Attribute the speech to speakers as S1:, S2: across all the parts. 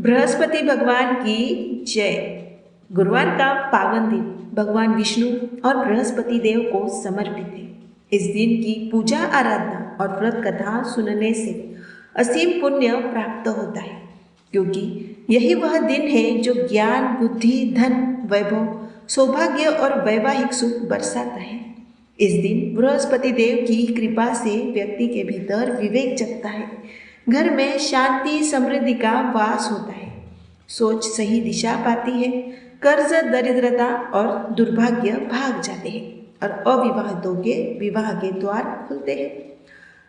S1: बृहस्पति भगवान की जय। गुरुवार का पावन दिन भगवान विष्णु और बृहस्पति देव को समर्पित है। इस दिन की पूजा आराधना और व्रत कथा सुनने से असीम पुण्य प्राप्त होता है, क्योंकि यही वह दिन है जो ज्ञान, बुद्धि, धन, वैभव, सौभाग्य और वैवाहिक सुख बरसाता है। इस दिन बृहस्पति देव की कृपा से व्यक्ति के भीतर विवेक जगता है, घर में शांति समृद्धि का वास होता है, सोच सही दिशा पाती है, कर्ज, दरिद्रता और दुर्भाग्य भाग जाते हैं और अविवाहितों के विवाह के द्वार खुलते हैं।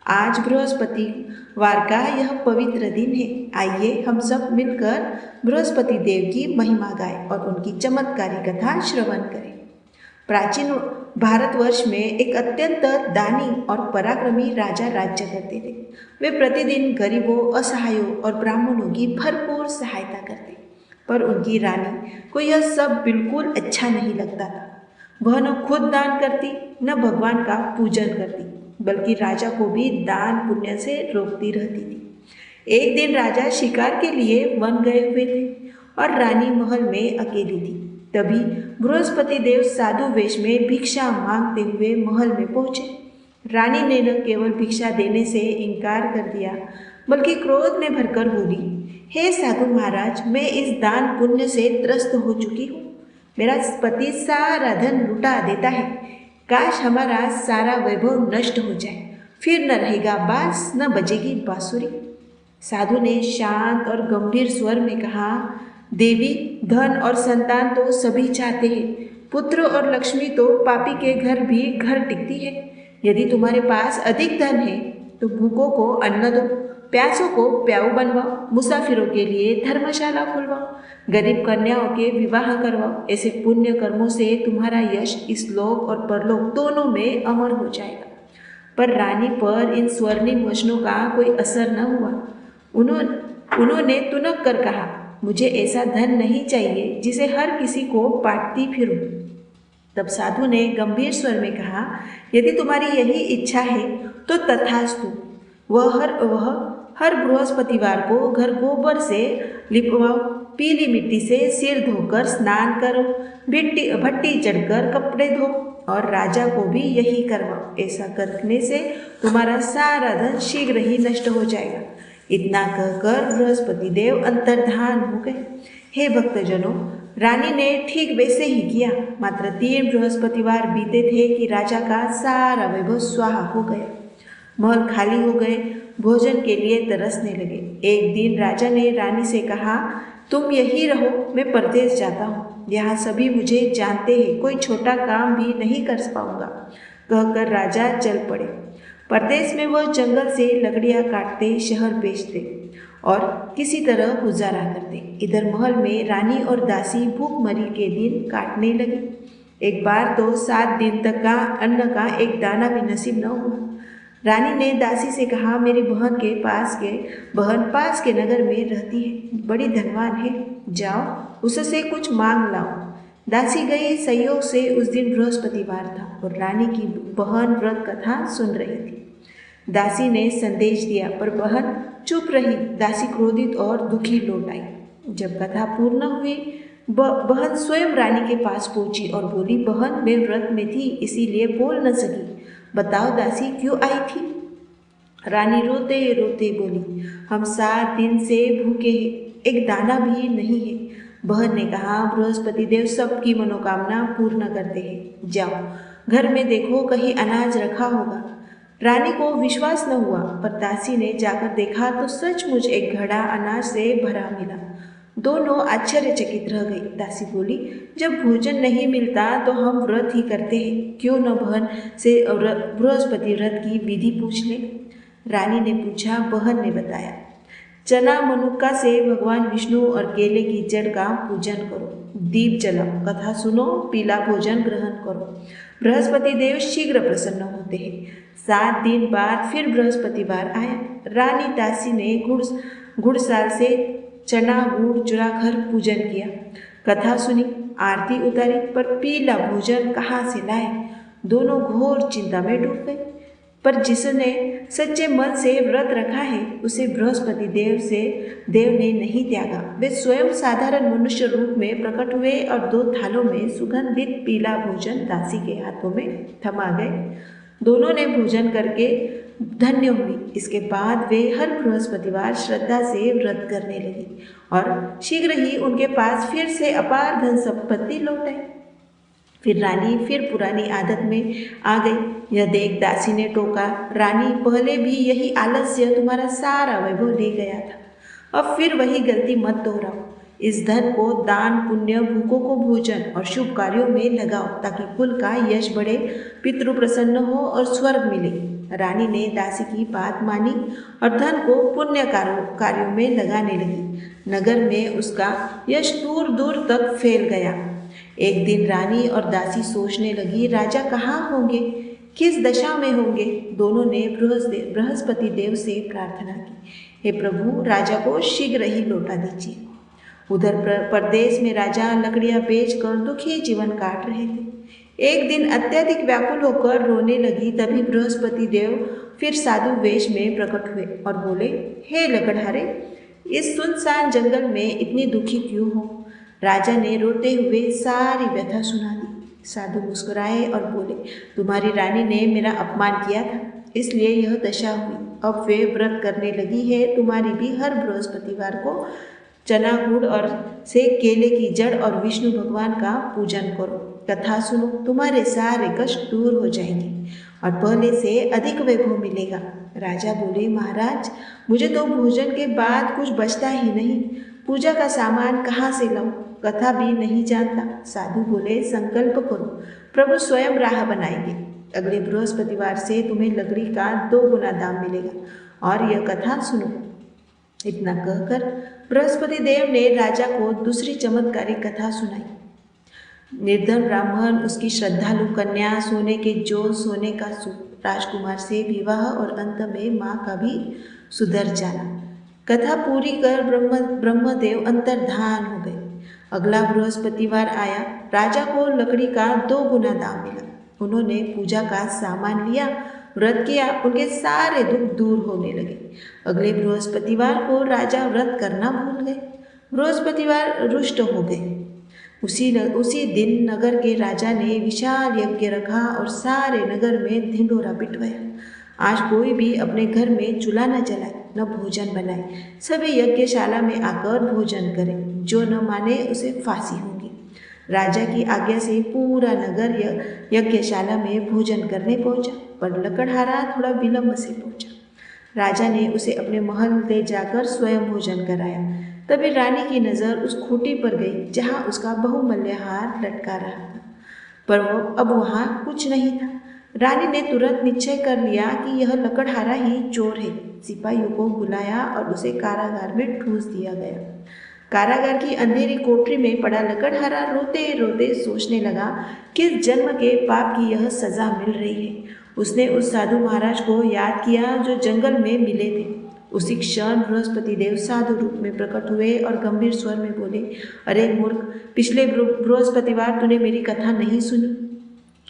S1: आज बृहस्पतिवार का यह पवित्र दिन है। आइए हम सब मिलकर बृहस्पति देव की महिमा गाएं और उनकी चमत्कारी कथा श्रवण करें। प्राचीन भारतवर्ष में एक अत्यंत दानी और पराक्रमी राजा राज्य करते थे। वे प्रतिदिन गरीबों, असहायों और ब्राह्मणों की भरपूर सहायता करते, पर उनकी रानी को यह सब बिल्कुल अच्छा नहीं लगता था। वह न खुद दान करती, न भगवान का पूजन करती, बल्कि राजा को भी दान पुण्य से रोकती रहती थी। एक दिन राजा शिकार के लिए वन गए हुए थे और रानी महल में अकेली थी। तभी बृहस्पति देव साधु वेश में भिक्षा मांगते हुए महल में पहुंचे। रानी ने न केवल भिक्षा देने से इनकार कर दिया, बल्कि क्रोध में भरकर बोली, हे साधु महाराज, मैं इस दान पुण्य से त्रस्त हो चुकी हूँ। मेरा पति सारा धन लुटा देता है। काश हमारा सारा वैभव नष्ट हो जाए, फिर न रहेगा बांस, न बजेगी बांसुरी। साधु ने शांत और गंभीर स्वर में कहा, देवी, धन और संतान तो सभी चाहते हैं, पुत्र और लक्ष्मी तो पापी के घर भी घर टिकती है। यदि तुम्हारे पास अधिक धन है तो भूखों को अन्न दो, प्यासों को प्याऊ बनवाओ, मुसाफिरों के लिए धर्मशाला खुलवाओ, गरीब कन्याओं के विवाह करवाओ। ऐसे पुण्य कर्मों से तुम्हारा यश इस लोक और परलोक दोनों में अमर हो जाएगा। पर रानी पर इन स्वर्णिम वचनों का कोई असर न हुआ। उन्होंने तुनक कर कहा, मुझे ऐसा धन नहीं चाहिए जिसे हर किसी को बांटती फिरूं। तब साधु ने गंभीर स्वर में कहा, यदि तुम्हारी यही इच्छा है तो तथास्तु। वह हर बृहस्पतिवार को घर गोबर से लिपवाओ, पीली मिट्टी से सिर धोकर स्नान करो, भट्टी चढ़कर कपड़े धो और राजा को भी यही करवाओ। ऐसा करने से तुम्हारा सारा धन शीघ्र ही नष्ट हो जाएगा। इतना कहकर बृहस्पति देव अंतर्धान हो गए। हे भक्तजनों, रानी ने ठीक वैसे ही किया। मात्र 3 बृहस्पतिवार बीते थे कि राजा का सारा वैभव स्वाहा हो गया। महल खाली हो गए, भोजन के लिए तरसने लगे। एक दिन राजा ने रानी से कहा, तुम यहीं रहो, मैं परदेश जाता हूँ। यहाँ सभी मुझे जानते हैं, कोई छोटा काम भी नहीं कर पाऊंगा। कहकर राजा चल पड़े। परदेश में वह जंगल से लकड़ियाँ काटते, शहर बेचते और किसी तरह गुजारा करते। इधर महल में रानी और दासी भूखमरी के दिन काटने लगी। एक बार तो 7 दिन तक का अन्न का एक दाना भी नसीब न हुआ। रानी ने दासी से कहा, मेरी बहन पास के नगर में रहती है, बड़ी धनवान है, जाओ उससे कुछ मांग लाओ। दासी गई। संयोग से उस दिन बृहस्पतिवार था और रानी की बहन व्रत कथा सुन रही थी। दासी ने संदेश दिया, पर बहन चुप रही। दासी क्रोधित और दुखी लौट आई। जब कथा पूर्ण हुई, बहन स्वयं रानी के पास पहुंची और बोली, बहन, मैं व्रत में थी, इसीलिए बोल न सकी। बताओ दासी, क्यों आई थी? रानी रोते रोते बोली, हम 7 दिन से भूखे हैं, एक दाना भी नहीं है। बहन ने कहा, बृहस्पति देव सबकी मनोकामना पूर्ण करते हैं, जाओ घर में देखो, कहीं अनाज रखा होगा। रानी को विश्वास न हुआ, पर दासी ने जाकर देखा तो सचमुच एक घड़ा अनाज से भरा मिला। दोनों आश्चर्यचकित रह गई। दासी बोली, जब भोजन नहीं मिलता तो हम व्रत ही करते हैं, क्यों न बहन से बृहस्पति व्रत की विधि पूछ ले। रानी ने पूछा। बहन ने बताया, चना मनुक्का से भगवान विष्णु और केले की जड़ का पूजन करो, दीप जलाओ, कथा सुनो, पीला भोजन ग्रहण करो। बृहस्पति देव शीघ्र प्रसन्न होते हैं। 7 दिन बाद फिर बृहस्पतिवार आया। रानी दासी ने घुड़साल से चना गुड़ चुराकर पूजन किया, कथा सुनी, आरती उतारी, पर पीला भोजन कहाँ से लाए। दोनों घोर चिंता में डूब गए। पर जिसने सच्चे मन से व्रत रखा है उसे बृहस्पति देव ने नहीं त्यागा। वे स्वयं साधारण मनुष्य रूप में प्रकट हुए और 2 थालों में सुगंधित पीला भोजन दासी के हाथों में थमा गए। दोनों ने भोजन करके धन्य हुई। इसके बाद वे हर बृहस्पतिवार श्रद्धा से व्रत करने लगी और शीघ्र ही उनके पास फिर से अपार धन संपत्ति लौट आई। फिर रानी फिर पुरानी आदत में आ गई। यह देख दासी ने टोका, रानी, पहले भी यही आलस्य तुम्हारा सारा वैभव ले गया था, अब फिर वही गलती मत दोहराओ। इस धन को दान, पुण्य, भूखों को भोजन और शुभ कार्यों में लगाओ ताकि कुल का यश बढ़े, पितृ प्रसन्न हो और स्वर्ग मिले। रानी ने दासी की बात मानी और धन को पुण्य कार्यों में लगाने लगी। नगर में उसका यश दूर दूर तक फैल गया। एक दिन रानी और दासी सोचने लगी, राजा कहाँ होंगे, किस दशा में होंगे। दोनों ने बृहस्पति देव से प्रार्थना की, हे प्रभु, राजा को शीघ्र ही लौटा दीजिए। उधर परदेश में राजा लकड़ियां बेचकर दुखी जीवन काट रहे थे। एक दिन अत्यधिक व्याकुल होकर रोने लगी। तभी बृहस्पति देव फिर साधु वेश में प्रकट हुए और बोले, हे लकड़हारे, इस सुनसान जंगल में इतनी दुखी क्यों हो। राजा ने रोते हुए सारी व्यथा सुना दी। साधु मुस्कुराए और बोले, तुम्हारी रानी ने मेरा अपमान किया था, इसलिए यह दशा हुई। अब वे व्रत करने लगी है। तुम्हारी भी हर बृहस्पतिवार को चना गुड़ और से केले की जड़ और विष्णु भगवान का पूजन करो, कथा सुनो, तुम्हारे सारे कष्ट दूर हो जाएंगे और पहले से अधिक वैभव मिलेगा। राजा बोले, महाराज, मुझे तो भोजन के बाद कुछ बचता ही नहीं, पूजा का सामान कहाँ से लाऊं, कथा भी नहीं जानता। साधु बोले, संकल्प करो, प्रभु स्वयं राह बनाएंगे। अगले बृहस्पतिवार से तुम्हें लकड़ी का 2 गुना दाम मिलेगा और यह कथा सुनो। इतना कहकर बृहस्पति देव ने राजा को दूसरी चमत्कारी कथा सुनाई। निर्धन ब्राह्मण, उसकी श्रद्धालु कन्या, सोने के जो, सोने का सूप, राजकुमार से विवाह और अंत में माँ का भी सुधर जाना। कथा पूरी कर ब्रह्मदेव अंतर्धान हो गए। अगला बृहस्पतिवार आया। राजा को लकड़ी का 2 गुना दाम मिला। उन्होंने पूजा का सामान लिया, व्रत किया, उनके सारे दुख दूर होने लगे। अगले बृहस्पतिवार को राजा व्रत करना भूल गए। बृहस्पतिवार रुष्ट हो गए। उसी दिन नगर के राजा ने विशाल यज्ञ रखा और सारे नगर में ढिंढोरा पिटवाया। आज कोई भी अपने घर में चूल्हा न जलाए, न भोजन बनाए, सभी यज्ञशाला में आकर भोजन करें। जो न माने उसे फांसी होगी। राजा की आज्ञा से पूरा नगर यज्ञशाला में भोजन करने पहुंचा, पर लकड़हारा थोड़ा विलंब से पहुंचा। राजा ने उसे अपने महल ले जाकर स्वयं भोजन कराया। तभी रानी की नज़र उस खूंटी पर गई जहाँ उसका बहुमूल्य हार लटका रहा था, पर अब वहाँ कुछ नहीं था। रानी ने तुरंत निश्चय कर लिया कि यह लकड़हारा ही चोर है। सिपाहियों को बुलाया और उसे कारागार में ठूस दिया गया। कारागार की अंधेरी कोठरी में पड़ा लकड़हारा रोते रोते सोचने लगा, किस जन्म के पाप की यह सजा मिल रही है। उसने उस साधु महाराज को याद किया जो जंगल में मिले थे। उसी क्षण बृहस्पति देव साधु रूप में प्रकट हुए और गंभीर स्वर में बोले, अरे मूर्ख, पिछले बृहस्पतिवार तूने मेरी कथा नहीं सुनी,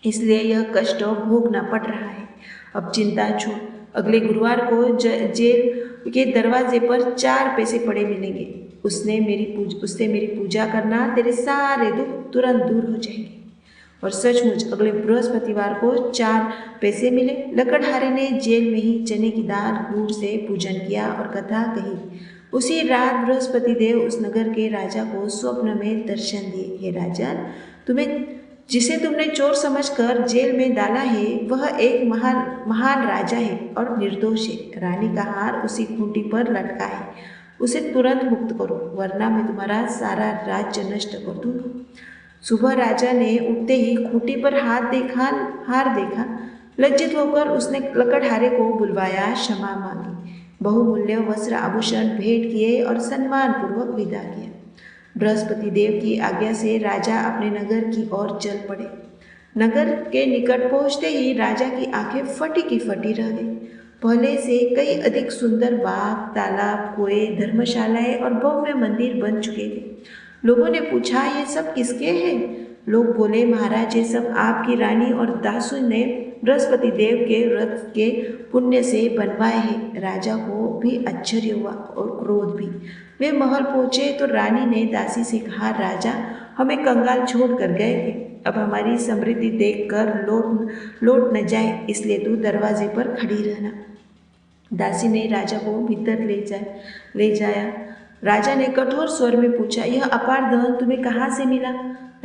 S1: इसलिए यह कष्ट भोगना पड़ रहा है। अब चिंता छोड़, अगले गुरुवार को जेल के दरवाजे पर 4 पैसे पड़े मिलेंगे। उससे मेरी पूजा करना, तेरे सारे दुख तुरंत दूर हो जाएंगे। और सचमुच अगले बृहस्पतिवार को 4 पैसे मिले। लकड़हारे ने जेल में ही चने की दाल गुड़ से पूजन किया और कथा कही। उसी रात बृहस्पति देव उस नगर के राजा को स्वप्न में दर्शन दिए। हे राजन, जिसे तुमने चोर समझकर जेल में डाला है, वह एक महान राजा है और निर्दोष है। रानी का हार उसी खूंटी पर लटका है, उसे तुरंत मुक्त करो, वरना मैं तुम्हारा सारा राज्य नष्ट कर दूंगा। सुबह राजा ने उठते ही खूंटी पर हार देखा। लज्जित होकर उसने लकड़हारे को बुलवाया, क्षमा मांगी, बहुमूल्य वस्त्र आभूषण भेंट किए और सम्मान पूर्वक विदा किया। बृहस्पति देव की आज्ञा से राजा अपने नगर की ओर चल पड़े। नगर के निकट पहुंचते ही राजा की आंखें फटी की फटी रह गई। पहले से कई अधिक सुंदर बाग, तालाब, कुएं, धर्मशालाएं और भव्य मंदिर बन चुके थे। लोगों ने पूछा, ये सब किसके हैं? लोग बोले, महाराज, ये सब आपकी रानी और दासू ने बृहस्पति देव के व्रत के पुण्य से बनवाए हैं। राजा को भी आश्चर्य हुआ और क्रोध भी। वे महल पहुंचे तो रानी ने दासी से कहा, राजा हमें कंगाल छोड़ कर गए थे, अब हमारी समृद्धि देखकर लौट न जाए, इसलिए तू दरवाजे पर खड़ी रहना। दासी ने राजा को भीतर ले जाया। राजा ने कठोर स्वर में पूछा, यह अपार धन तुम्हें कहाँ से मिला?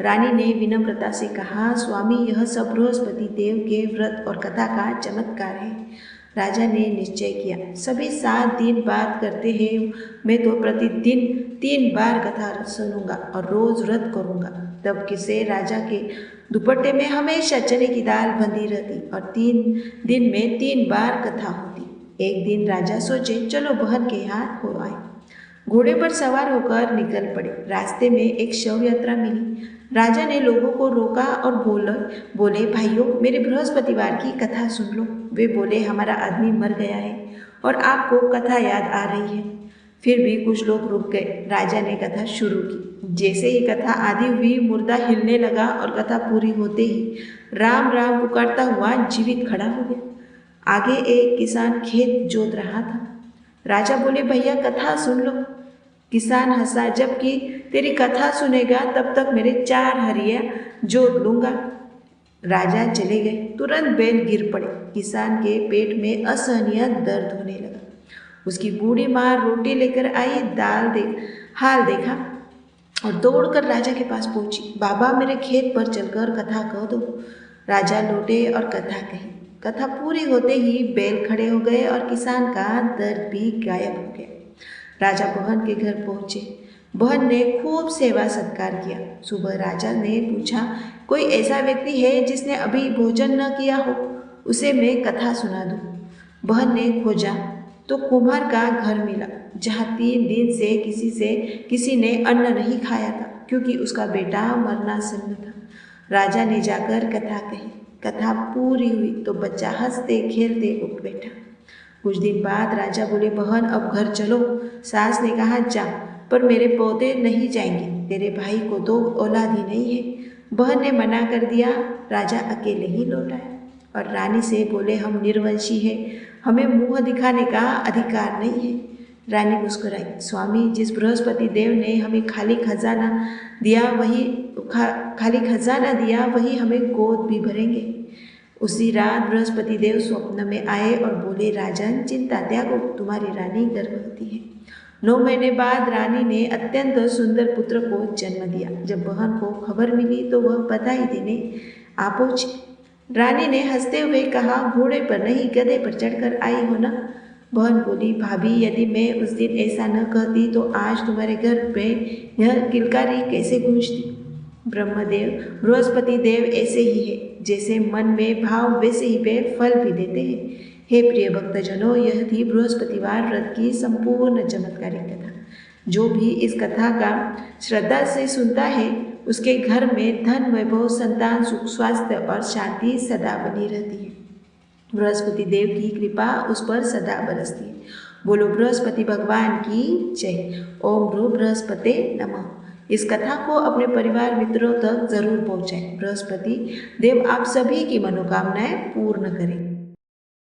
S1: रानी ने विनम्रता से कहा, स्वामी यह सब बृहस्पति देव के व्रत और कथा का चमत्कार है। राजा ने निश्चय किया, सभी 7 दिन बात करते हैं, मैं तो प्रतिदिन 3 बार कथा सुनूंगा और रोज व्रत करूंगा। तब किसे राजा के दुपट्टे में हमेशा चने की दाल बंधी रहती और 3 दिन में 3 बार कथा होती। एक दिन राजा सोचे, चलो बहन के यहाँ हो आए। घोड़े पर सवार होकर निकल पड़े। रास्ते में एक शव यात्रा मिली। राजा ने लोगों को रोका और बोले भाइयों, मेरे बृहस्पतिवार की कथा सुन लो। वे बोले, हमारा आदमी मर गया है और आपको कथा याद आ रही है। फिर भी कुछ लोग रुक गए। राजा ने कथा शुरू की। जैसे ही कथा आधी हुई, मुर्दा हिलने लगा और कथा पूरी होते ही राम राम पुकारता हुआ जीवित खड़ा हो गया। आगे एक किसान खेत जोत रहा था। राजा बोले, भैया कथा सुन लो। किसान हंसा, जबकि तेरी कथा सुनेगा तब तक मेरे 4 हरिया जोत लूंगा। राजा चले गए। तुरंत बैल गिर पड़े। किसान के पेट में असहनीय दर्द होने लगा। उसकी बूढ़ी माँ रोटी लेकर आई। हाल देखा और दौड़कर राजा के पास पहुंची। बाबा, मेरे खेत पर चलकर कथा कह दो। राजा लौटे और कथा कही। कथा पूरी होते ही बैल खड़े हो गए और किसान का दर्द भी गायब हो गया। राजा बहन के घर पहुंचे। बहन ने खूब सेवा सत्कार किया। सुबह राजा ने पूछा, कोई ऐसा व्यक्ति है जिसने अभी भोजन न किया हो? उसे मैं कथा सुना दूं। बहन ने खोजा तो कुम्हार का घर मिला, जहाँ 3 दिन से किसी ने अन्न नहीं खाया था, क्योंकि उसका बेटा मरणासन्न था। राजा ने जाकर कथा कही। कथा पूरी हुई तो बच्चा हंसते खेलते उठ बैठा। कुछ दिन बाद राजा बोले, बहन अब घर चलो। सास ने कहा, जा, पर मेरे पौधे नहीं जाएंगे, तेरे भाई को तो औलाद ही नहीं है। बहन ने मना कर दिया। राजा अकेले ही लौट आया और रानी से बोले, हम निर्वंशी हैं, हमें मुंह दिखाने का अधिकार नहीं है। रानी मुस्कुराई, स्वामी, जिस बृहस्पति देव ने हमें खाली खजाना दिया वही हमें गोद भी भरेंगे। उसी रात बृहस्पति देव स्वप्न में आए और बोले, राजन चिंता त्यागो, तुम्हारी रानी गर्भवती है। 9 महीने बाद रानी ने अत्यंत सुंदर पुत्र को जन्म दिया। जब बहन को खबर मिली तो वह बधाई देने आ पहुंची। रानी ने हंसते हुए कहा, घोड़े पर नहीं गधे पर चढ़कर आई हो ना? बहन बोली, भाभी, यदि मैं उस दिन ऐसा न कहती तो आज तुम्हारे घर पे यह किलकारी कैसे गूंजती? ब्रह्मदेव बृहस्पति देव ऐसे ही है, जैसे मन में भाव वैसे ही वे फल भी देते हैं। हे प्रिय भक्तजनों, यह थी बृहस्पतिवार व्रत की संपूर्ण चमत्कारिक कथा। जो भी इस कथा का श्रद्धा से सुनता है, उसके घर में धन, वैभव, संतान, सुख, स्वास्थ्य और शांति सदा बनी रहती है। बृहस्पति देव की कृपा उस पर सदा बरसती है। बोलो बृहस्पति भगवान की जय। ओम भ्रू बृहस्पते नमः। इस कथा को अपने परिवार मित्रों तक जरूर पहुंचाएं। बृहस्पति देव आप सभी की मनोकामनाएं पूर्ण करें।